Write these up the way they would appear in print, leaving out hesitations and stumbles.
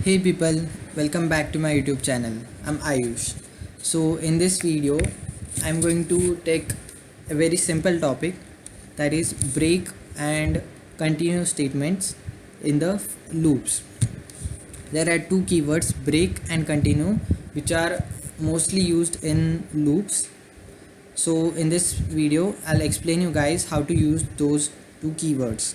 Hey people, welcome back to my YouTube channel. I'm Ayush. So in this video, I'm going to take a very simple topic, that is break and continue statements in the loops. There are two keywords, break and continue, which are mostly used in loops. So in this video, I'll explain you guys how to use those two keywords.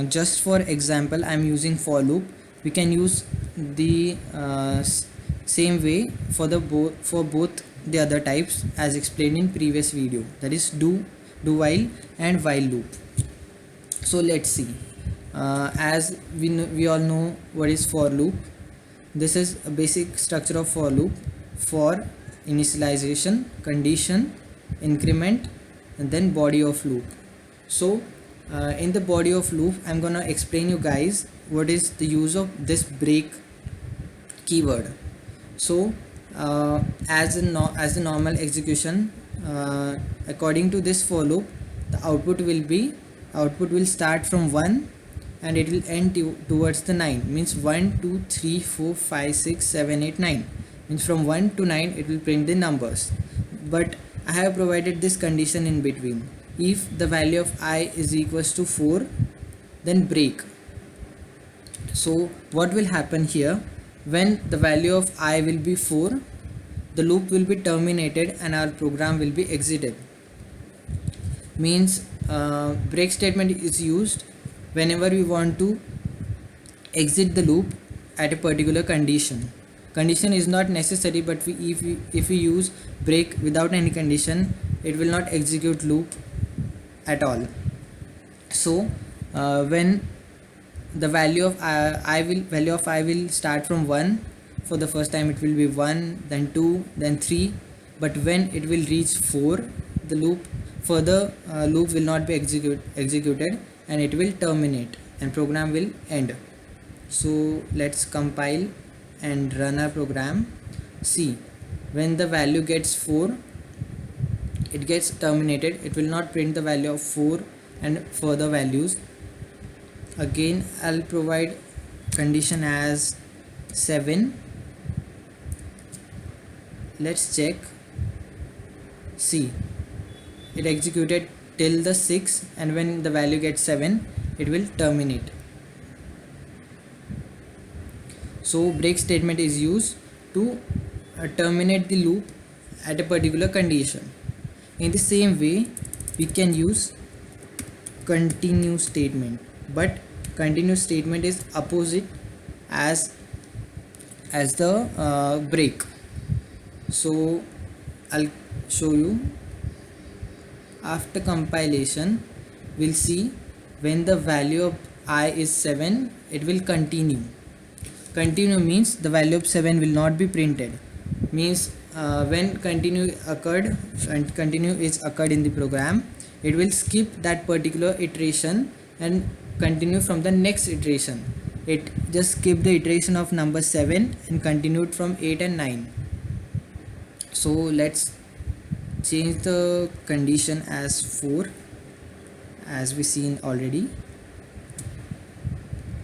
Just for example, I'm using for loop. We can use the same way for both the other types as explained in previous video, that is do while and while loop. So let's see. As we all know what is for loop. This is a basic structure of for loop: for, initialization, condition, increment, and then body of loop. So in the body of loop, I'm gonna explain you guys what is the use of this break keyword. So as a normal execution, according to this for loop, the output will start from 1 and it will end towards the 9, means 1 2 3 4 5 6 7 8 9, means from 1 to 9 it will print the numbers. But I have provided this condition in between: if the value of I is equals to 4, then break. So what will happen here? When the value of I will be 4, the loop will be terminated and our program will be exited. Means break statement is used whenever we want to exit the loop at a particular condition. Condition is not necessary, but if we use break without any condition, it will not execute loop at all. So when the value of I will start from 1, for the first time it will be 1, then 2, then 3, but when it will reach 4, the loop will not be executed and it will terminate and program will end. So let's compile and run our program. See, when the value gets 4, it gets terminated. It will not print the value of 4 and further values. Again, I'll provide condition as 7. Let's check. See, it executed till the 6, and when the value gets 7, it will terminate. So break statement is used to terminate the loop at a particular condition. In the same way, we can use continue statement, but continue statement is opposite as the break. So I'll show you. After compilation, we'll see when the value of I is 7, it will continue. Continue means the value of 7 will not be printed. Means when continue is occurred in the program, it will skip that particular iteration and continue from the next iteration. It just skipped the iteration of number 7 and continued from 8 and 9. So let's change the condition as 4, as we seen already.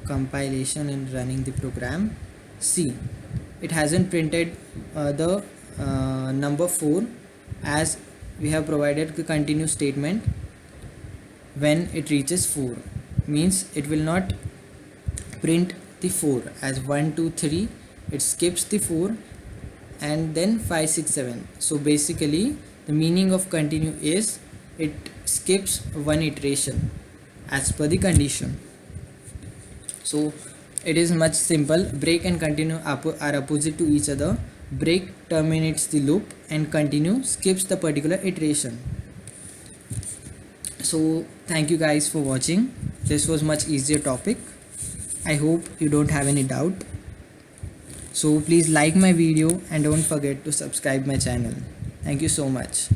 Compilation and running the program. See, it hasn't printed the number 4, as we have provided the continue statement. When it reaches 4, means it will not print the 4 as 1 2 3, it skips the 4 and then 5 6 7. So basically the meaning of continue is it skips one iteration as per the condition. So it is much simple. Break and continue are opposite to each other. Break terminates the loop and continue skips the particular iteration. So thank you guys for watching. This was much easier topic. I hope you don't have any doubt. So please like my video and don't forget to subscribe my channel. Thank you so much.